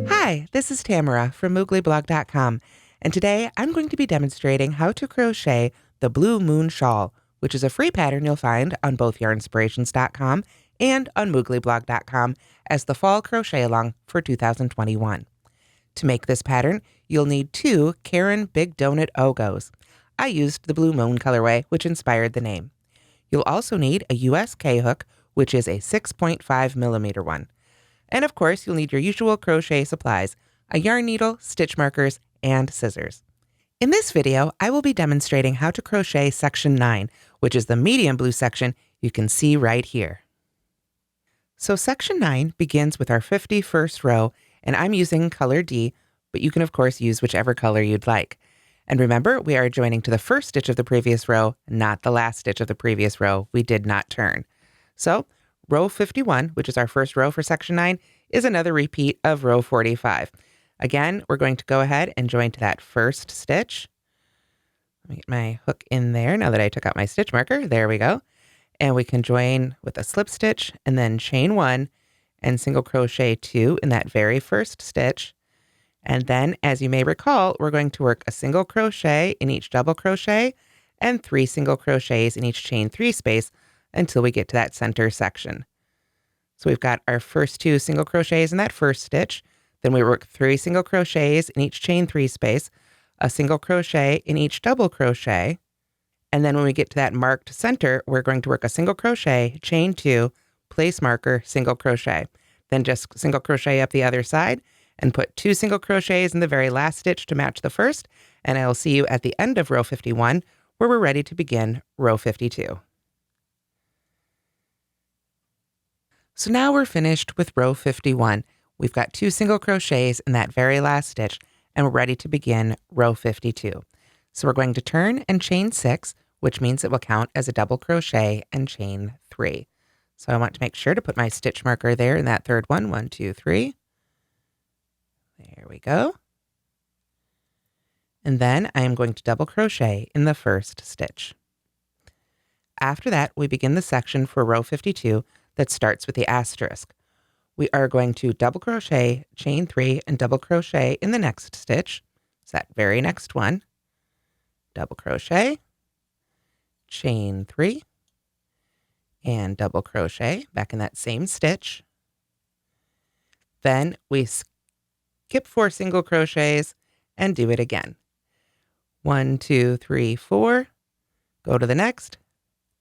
Hi, this is Tamara from mooglyblog.com, and today I'm going to be demonstrating how to crochet the Blue Moon Shawl, which is a free pattern you'll find on both yarnspirations.com and on mooglyblog.com as the Fall Crochet Along for 2021. To make this pattern, you'll need 2 Caron Big Donut Ogos. I used the Blue Moon colorway, which inspired the name. You'll also need a US K-hook, which is a 6.5 millimeter one. And of course, you'll need your usual crochet supplies, a yarn needle, stitch markers, and scissors. In this video, I will be demonstrating how to crochet section 9, which is the medium blue section you can see right here. So section 9 begins with our 51st row, and I'm using color D, but you can of course use whichever color you'd like. And remember, we are joining to the first stitch of the previous row, not the last stitch of the previous row. We did not turn. So row 51, which is our first row for section 9, is another repeat of row 45. Again, we're going to go ahead and join to that first stitch. Let me get my hook in there now that I took out my stitch marker. There we go. And we can join with a slip stitch and then chain 1 and single crochet 2 in that very first stitch. And then, as you may recall, we're going to work a single crochet in each double crochet and 3 single crochets in each chain 3 space until we get to that center section. So we've got our first 2 single crochets in that first stitch. Then we work 3 single crochets in each chain 3 space, a single crochet in each double crochet. And then when we get to that marked center, we're going to work a single crochet, chain 2, place marker, single crochet. Then just single crochet up the other side and put 2 single crochets in the very last stitch to match the first. And I'll see you at the end of row 51, where we're ready to begin row 52. So now we're finished with row 51. We've got 2 single crochets in that very last stitch, and we're ready to begin row 52. So we're going to turn and chain 6, which means it will count as a double crochet and chain 3. So I want to make sure to put my stitch marker there in that third one. 1, 2, 3. There we go. And then I am going to double crochet in the first stitch. After that, we begin the section for row 52 that starts with the asterisk. We are going to double crochet, chain 3, and double crochet in the next stitch. It's that very next one. Double crochet, chain 3, and double crochet back in that same stitch. Then we skip 4 single crochets and do it again. 1, 2, 3, 4. Go to the next,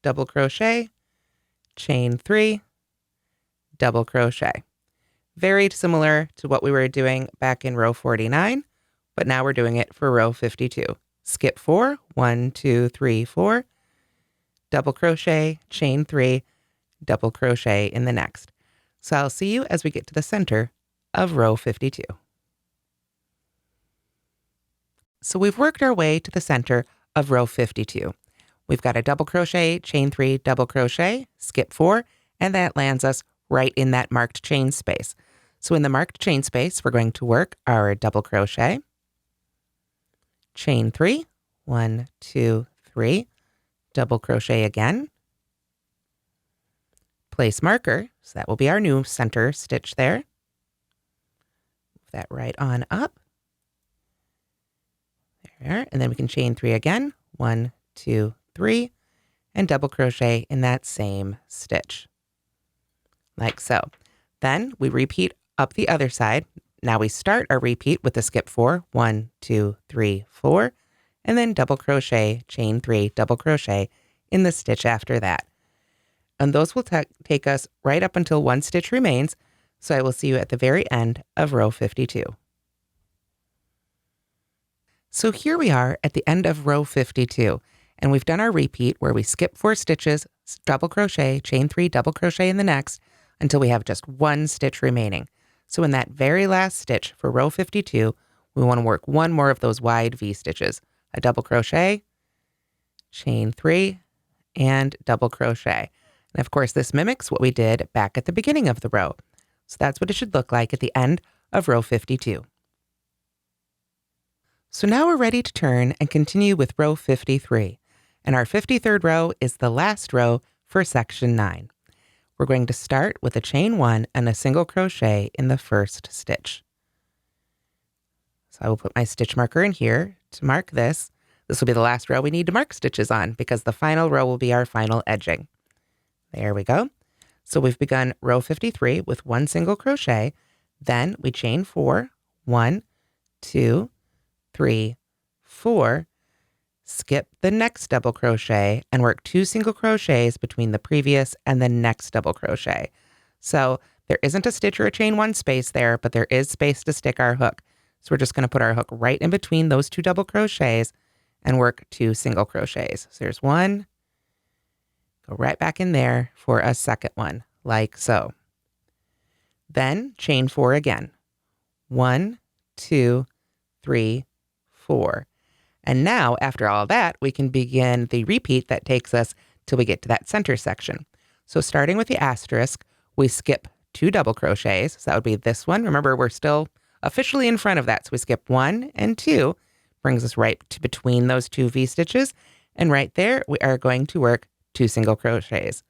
double crochet, chain 3, double crochet. Very similar to what we were doing back in row 49, but now we're doing it for row 52. Skip 4, 1, 2, 3, 4, double crochet, chain 3, double crochet in the next. So I'll see you as we get to the center of row 52. So we've worked our way to the center of row 52. We've got a double crochet, chain 3, double crochet, skip 4, and that lands us right in that marked chain space. So in the marked chain space, we're going to work our double crochet, chain 3, 1, 2, 3, double crochet again, place marker, so that will be our new center stitch there. Move that right on up. There, and then we can chain 3 again, 1, 2, 3, and double crochet in that same stitch, like so. Then we repeat up the other side. Now we start our repeat with the skip 4, 1, 2, 3, 4, and then double crochet, chain 3, double crochet in the stitch after that. And those will take us right up until 1 stitch remains, so I will see you at the very end of row 52. So here we are at the end of row 52, and we've done our repeat where we skip 4 stitches, double crochet, chain 3, double crochet in the next until we have just 1 stitch remaining. So in that very last stitch for row 52, we want to work 1 more of those wide V stitches, a double crochet, chain 3, and double crochet. And of course, this mimics what we did back at the beginning of the row. So that's what it should look like at the end of row 52. So now we're ready to turn and continue with row 53. And our 53rd row is the last row for section 9. we're going to start with a chain 1 and a single crochet in the first stitch. So I will put my stitch marker in here to mark this. This will be the last row we need to mark stitches on because the final row will be our final edging. There we go. So we've begun row 53 with 1 single crochet. Then we chain 4, 1, 2, 3, 4, skip the next double crochet and work 2 single crochets between the previous and the next double crochet. So there isn't a stitch or a chain 1 space there, but there is space to stick our hook. So we're just going to put our hook right in between those 2 double crochets and work 2 single crochets. So there's 1, go right back in there for a second one, like so. Then chain 4 again. 1, 2, 3, 4. And now, after all that, we can begin the repeat that takes us till we get to that center section. So starting with the asterisk, we skip 2 double crochets. So that would be this one. Remember, we're still officially in front of that. So we skip 1 and 2, brings us right to between those 2 V-stitches. And right there, we are going to work 2 single crochets.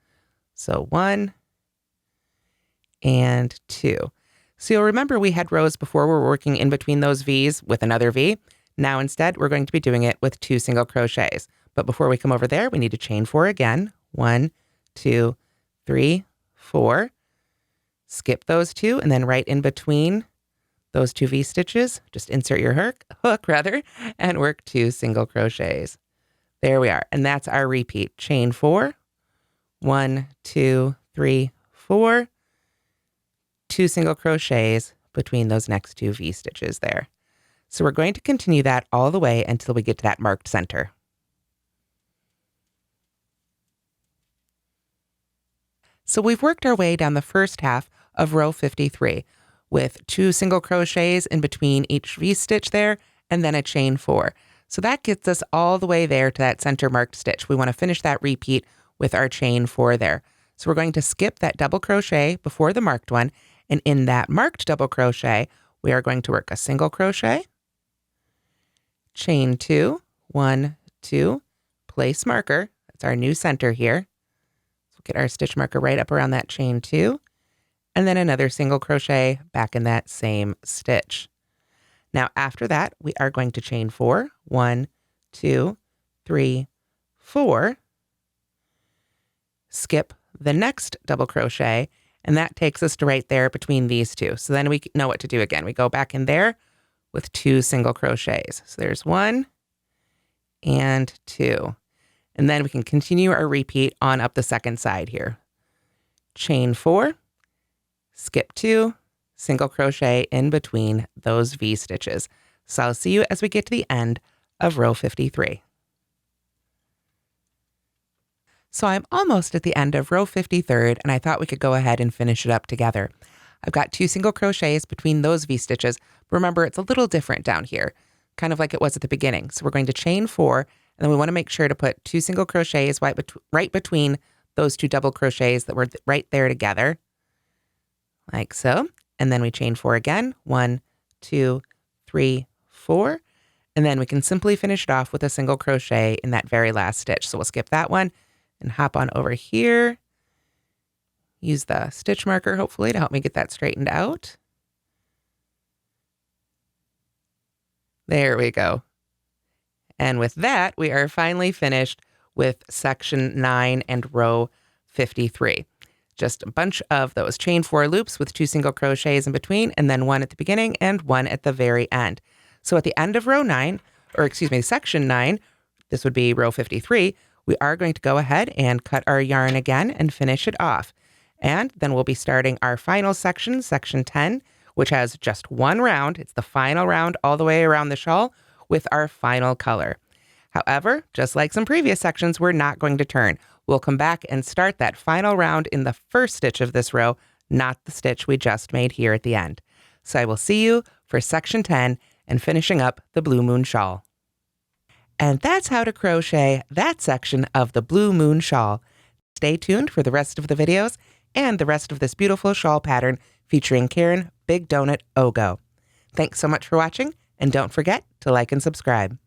So 1 and 2. So you'll remember we had rows before we were working in between those V's with another V. Now instead, we're going to be doing it with 2 single crochets. But before we come over there, we need to chain 4 again. 1, 2, 3, 4. Skip those 2, and then right in between those 2 V-stitches, just insert your hook, and work 2 single crochets. There we are, and that's our repeat. Chain 4, 1, 2, 3, 4, 2 single crochets between those next 2 V-stitches there. So we're going to continue that all the way until we get to that marked center. So we've worked our way down the first half of row 53 with 2 single crochets in between each V-stitch there, and then a chain 4. So that gets us all the way there to that center marked stitch. We want to finish that repeat with our chain 4 there. So we're going to skip that double crochet before the marked one, and in that marked double crochet, we are going to work a single crochet, chain 2, 1, 2, place marker. That's our new center here. So get our stitch marker right up around that chain 2, and then another single crochet back in that same stitch. Now after that, we are going to chain 4, 1, 2, 3, 4, skip the next double crochet, and that takes us to right there between these 2. So then we know what to do again. We go back in there with 2 single crochets. So there's 1 and 2. And then we can continue our repeat on up the second side here. Chain 4, skip 2, single crochet in between those V-stitches. So I'll see you as we get to the end of row 53. So I'm almost at the end of row 53rd, and I thought we could go ahead and finish it up together. I've got 2 single crochets between those V-stitches. Remember, it's a little different down here, kind of like it was at the beginning. So we're going to chain 4, and then we want to make sure to put 2 single crochets right between those 2 double crochets that were right there together, like so. And then we chain 4 again, 1, 2, 3, 4. And then we can simply finish it off with a single crochet in that very last stitch. So we'll skip that one and hop on over here. Use the stitch marker, hopefully, to help me get that straightened out. There we go. And with that, we are finally finished with section 9 and row 53. Just a bunch of those chain 4 loops with 2 single crochets in between, and then 1 at the beginning and 1 at the very end. So at the end of row 9, or excuse me, section 9, this would be row 53, we are going to go ahead and cut our yarn again and finish it off. And then we'll be starting our final section, section 10, which has just 1 round. It's the final round all the way around the shawl with our final color. However, just like some previous sections, we're not going to turn. We'll come back and start that final round in the first stitch of this row, not the stitch we just made here at the end. So I will see you for section 10 and finishing up the Blue Moon Shawl. And that's how to crochet that section of the Blue Moon Shawl. Stay tuned for the rest of the videos and the rest of this beautiful shawl pattern featuring Caron Big Donut Ogo. Thanks so much for watching, and don't forget to like and subscribe.